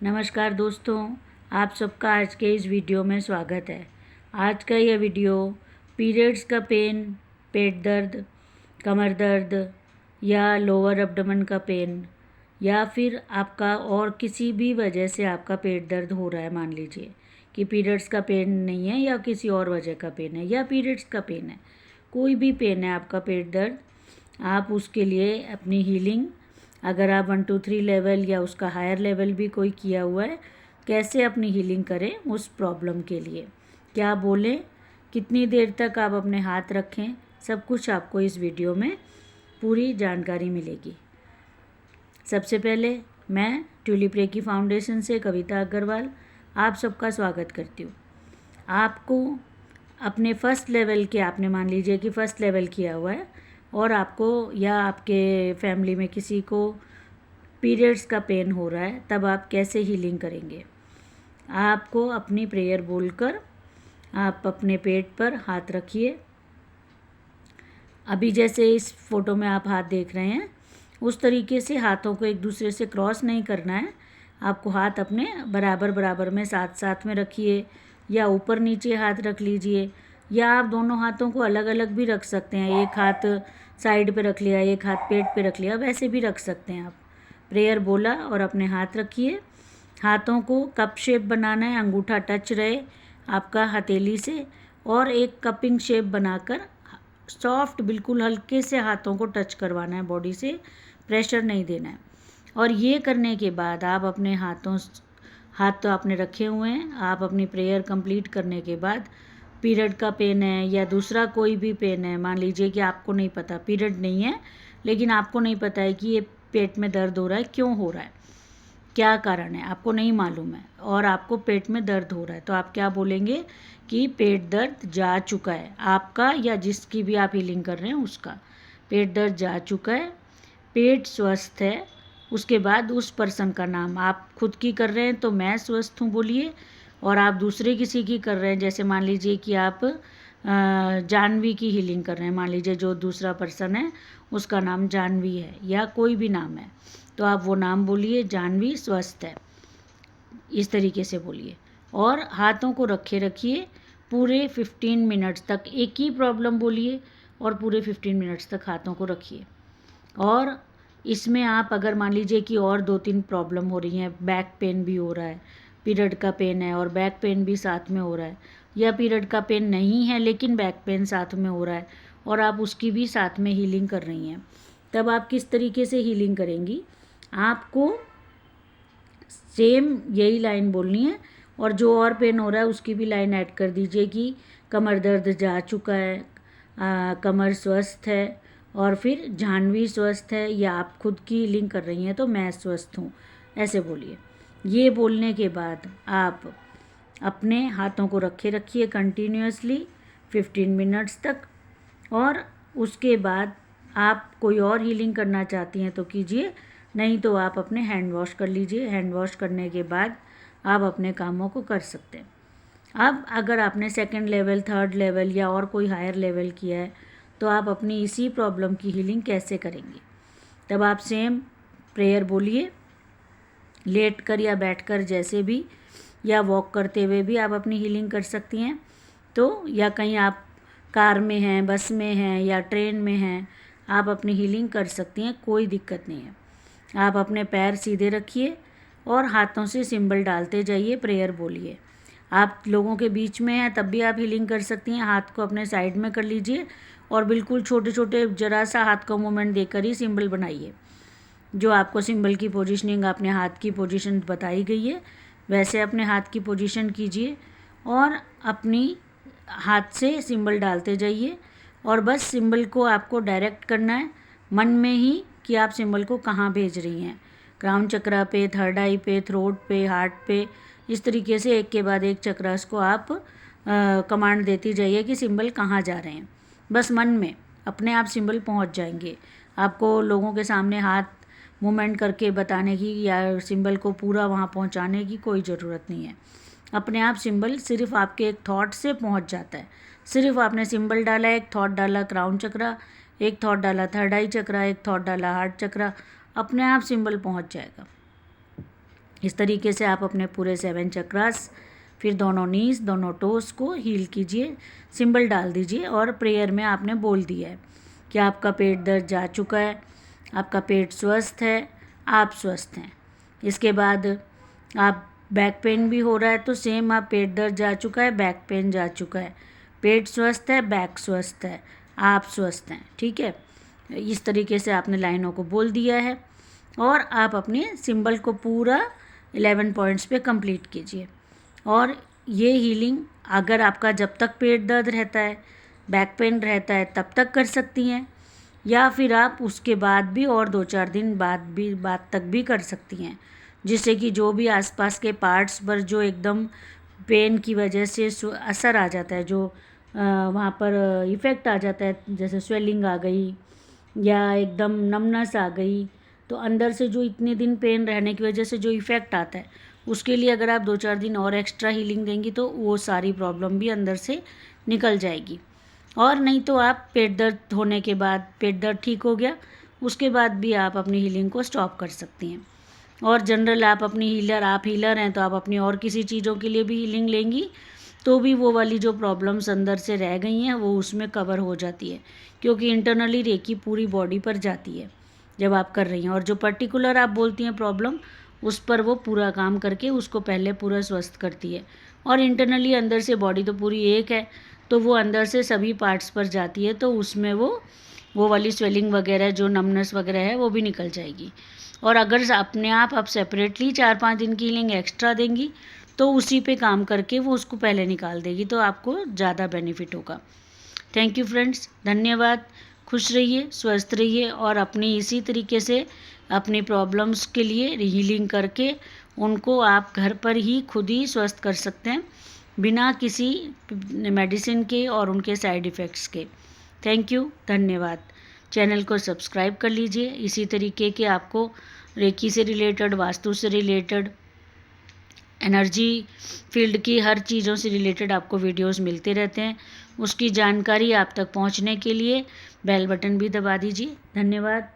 नमस्कार दोस्तों, आप सबका आज के इस वीडियो में स्वागत है। आज का यह वीडियो पीरियड्स का पेन, पेट दर्द, कमर दर्द या लोअर एब्डोमेन का पेन या फिर आपका और किसी भी वजह से आपका पेट दर्द हो रहा है। मान लीजिए कि पीरियड्स का पेन नहीं है या किसी और वजह का पेन है या पीरियड्स का पेन है, कोई भी पेन है आपका पेट दर्द, आप उसके लिए अपनी हीलिंग, अगर आप 1 2 3 लेवल या उसका हायर लेवल भी कोई किया हुआ है, कैसे अपनी हीलिंग करें उस प्रॉब्लम के लिए, क्या बोलें, कितनी देर तक आप अपने हाथ रखें, सब कुछ आपको इस वीडियो में पूरी जानकारी मिलेगी। सबसे पहले मैं ट्यूलिप रेकी फाउंडेशन से कविता अग्रवाल आप सबका स्वागत करती हूँ। आपको अपने फर्स्ट लेवल के, आपने मान लीजिए कि फर्स्ट लेवल किया हुआ है और आपको या आपके फैमिली में किसी को पीरियड्स का पेन हो रहा है, तब आप कैसे हीलिंग करेंगे। आपको अपनी प्रेयर बोलकर आप अपने पेट पर हाथ रखिए। अभी जैसे इस फोटो में आप हाथ देख रहे हैं, उस तरीके से हाथों को एक दूसरे से क्रॉस नहीं करना है। आपको हाथ अपने बराबर बराबर में साथ साथ में रखिए या ऊपर नीचे हाथ रख लीजिए, या आप दोनों हाथों को अलग अलग भी रख सकते हैं। एक हाथ साइड पे रख लिया, एक हाथ पेट पे रख लिया, वैसे भी रख सकते हैं आप। प्रेयर बोला और अपने हाथ रखिए। हाथों को कप शेप बनाना है, अंगूठा टच रहे आपका हथेली से, और एक कपिंग शेप बनाकर सॉफ्ट, बिल्कुल हल्के से हाथों को टच करवाना है, बॉडी से प्रेशर नहीं देना है। और ये करने के बाद आप अपने हाथ तो आपने रखे हुए हैं, आप अपनी प्रेयर कंप्लीट करने के बाद पीरियड का पेन है या दूसरा कोई भी पेन है, मान लीजिए कि आपको नहीं पता, पीरियड नहीं है लेकिन आपको नहीं पता है कि ये पेट में दर्द हो रहा है, क्यों हो रहा है, क्या कारण है, आपको नहीं मालूम है और आपको पेट में दर्द हो रहा है, तो आप क्या बोलेंगे कि पेट दर्द जा चुका है आपका, या जिसकी भी आप हीलिंग कर रहे हैं उसका पेट दर्द जा चुका है, पेट स्वस्थ है। उसके बाद उस पर्सन का नाम, आप खुद की कर रहे हैं तो मैं स्वस्थ हूँ बोलिए, और आप दूसरे किसी की कर रहे हैं, जैसे मान लीजिए कि आप जानवी की हीलिंग कर रहे हैं, मान लीजिए जो दूसरा पर्सन है उसका नाम जानवी है या कोई भी नाम है, तो आप वो नाम बोलिए, जानवी स्वस्थ है, इस तरीके से बोलिए। और हाथों को रखे रखिए पूरे 15 मिनट्स तक, एक ही प्रॉब्लम बोलिए और पूरे 15 मिनट्स तक हाथों को रखिए। और इसमें आप अगर मान लीजिए कि और 2 3 प्रॉब्लम हो रही हैं, बैक पेन भी हो रहा है, पीरियड का पेन है और बैक पेन भी साथ में हो रहा है, या पीरियड का पेन नहीं है लेकिन बैक पेन साथ में हो रहा है और आप उसकी भी साथ में हीलिंग कर रही हैं, तब आप किस तरीके से हीलिंग करेंगी। आपको सेम यही लाइन बोलनी है और जो और पेन हो रहा है उसकी भी लाइन ऐड कर दीजिए कि कमर दर्द जा चुका है, कमर स्वस्थ है, और फिर जानवी स्वस्थ है, या आप खुद की हीलिंग कर रही हैं तो मैं स्वस्थ हूँ, ऐसे बोलिए। ये बोलने के बाद आप अपने हाथों को रखे रखिए कंटिन्यूसली 15 मिनट्स तक, और उसके बाद आप कोई और हीलिंग करना चाहती हैं तो कीजिए, नहीं तो आप अपने हैंड वॉश कर लीजिए। हैंड वॉश करने के बाद आप अपने कामों को कर सकते हैं। अब अगर आपने सेकंड लेवल, थर्ड लेवल या और कोई हायर लेवल किया है, तो आप अपनी इसी प्रॉब्लम की हीलिंग कैसे करेंगी। तब आप सेम प्रेयर बोलिए, लेट कर या बैठ कर जैसे भी, या वॉक करते हुए भी आप अपनी हीलिंग कर सकती हैं। तो या कहीं आप कार में हैं, बस में हैं या ट्रेन में हैं, आप अपनी हीलिंग कर सकती हैं, कोई दिक्कत नहीं है। आप अपने पैर सीधे रखिए और हाथों से सिंबल डालते जाइए, प्रेयर बोलिए। आप लोगों के बीच में हैं तब भी आप हीलिंग कर सकती हैं। हाथ को अपने साइड में कर लीजिए और बिल्कुल छोटे छोटे जरा सा हाथ का मूवमेंट देकर ही सिंबल बनाइए। जो आपको सिंबल की पोजीशनिंग, अपने हाथ की पोजीशन बताई गई है, वैसे अपने हाथ की पोजीशन कीजिए और अपनी हाथ से सिंबल डालते जाइए। और बस सिंबल को आपको डायरेक्ट करना है मन में ही कि आप सिंबल को कहाँ भेज रही हैं, क्राउन चक्रा पे, थर्ड आई पे, थ्रोट पे, हार्ट पे, इस तरीके से एक के बाद एक चक्रास को आप कमांड देती जाइए कि सिंबल कहाँ जा रहे हैं। बस मन में अपने आप सिंबल पहुंच जाएंगे। आपको लोगों के सामने हाथ मूवमेंट करके बताने की या सिंबल को पूरा वहाँ पहुँचाने की कोई ज़रूरत नहीं है। अपने आप सिंबल सिर्फ आपके एक थॉट से पहुँच जाता है। सिर्फ आपने सिंबल डाला, एक थॉट डाला क्राउन चक्रा, एक थॉट डाला थर्ड आई चक्रा, एक थॉट डाला हार्ट चक्रा, अपने आप सिंबल पहुँच जाएगा। इस तरीके से आप अपने पूरे 7 चक्रास, फिर दोनों नीज, दोनों टोस को हील कीजिए, सिंबल डाल दीजिए और प्रेयर में आपने बोल दिया है कि आपका पेट दर्द जा चुका है, आपका पेट स्वस्थ है, आप स्वस्थ हैं। इसके बाद आप बैक पेन भी हो रहा है तो सेम आप पेट दर्द जा चुका है, बैक पेन जा चुका है, पेट स्वस्थ है, बैक स्वस्थ है, आप स्वस्थ हैं। ठीक है, इस तरीके से आपने लाइनों को बोल दिया है और आप अपने सिंबल को पूरा 11 पॉइंट्स पे कंप्लीट कीजिए। और ये हीलिंग अगर आपका जब तक पेट दर्द रहता है, बैक पेन रहता है, तब तक कर सकती हैं, या फिर आप उसके बाद भी और 2-4 दिन बाद तक भी कर सकती हैं, जिससे कि जो भी आसपास के पार्ट्स पर जो एकदम पेन की वजह से असर आ जाता है, जो वहाँ पर इफ़ेक्ट आ जाता है, जैसे स्वेलिंग आ गई या एकदम नमनेस आ गई, तो अंदर से जो इतने दिन पेन रहने की वजह से जो इफ़ेक्ट आता है, उसके लिए अगर आप 2-4 दिन और एक्स्ट्रा हीलिंग देंगी तो वो सारी प्रॉब्लम भी अंदर से निकल जाएगी। और नहीं तो आप पेट दर्द होने के बाद, पेट दर्द ठीक हो गया, उसके बाद भी आप अपनी हीलिंग को स्टॉप कर सकती हैं। और जनरल आप हीलर हैं तो आप अपनी और किसी चीज़ों के लिए भी हीलिंग लेंगी तो भी वो वाली जो प्रॉब्लम्स अंदर से रह गई हैं वो उसमें कवर हो जाती है, क्योंकि इंटरनली रेकी पूरी बॉडी पर जाती है जब आप कर रही हैं। और जो पर्टिकुलर आप बोलती हैं प्रॉब्लम, उस पर वो पूरा काम करके उसको पहले पूरा स्वस्थ करती है। और इंटरनली अंदर से बॉडी तो पूरी एक है, तो वो अंदर से सभी पार्ट्स पर जाती है, तो उसमें वो वाली स्वेलिंग वगैरह, जो नमनेस वगैरह है, वो भी निकल जाएगी। और अगर अपने आप सेपरेटली 4-5 दिन की हीलिंग एक्स्ट्रा देंगी तो उसी पे काम करके वो उसको पहले निकाल देगी, तो आपको ज़्यादा बेनिफिट होगा। थैंक यू फ्रेंड्स, धन्यवाद। खुश रहिए, स्वस्थ रहिए और अपनी इसी तरीके से अपनी प्रॉब्लम्स के लिए हीलिंग करके उनको आप घर पर ही खुद ही स्वस्थ कर सकते हैं, बिना किसी मेडिसिन के और उनके साइड इफ़ेक्ट्स के। थैंक यू, धन्यवाद। चैनल को सब्सक्राइब कर लीजिए। इसी तरीके के आपको रेकी से रिलेटेड, वास्तु से रिलेटेड, एनर्जी फील्ड की हर चीज़ों से रिलेटेड आपको वीडियोस मिलते रहते हैं। उसकी जानकारी आप तक पहुंचने के लिए बेल बटन भी दबा दीजिए। धन्यवाद।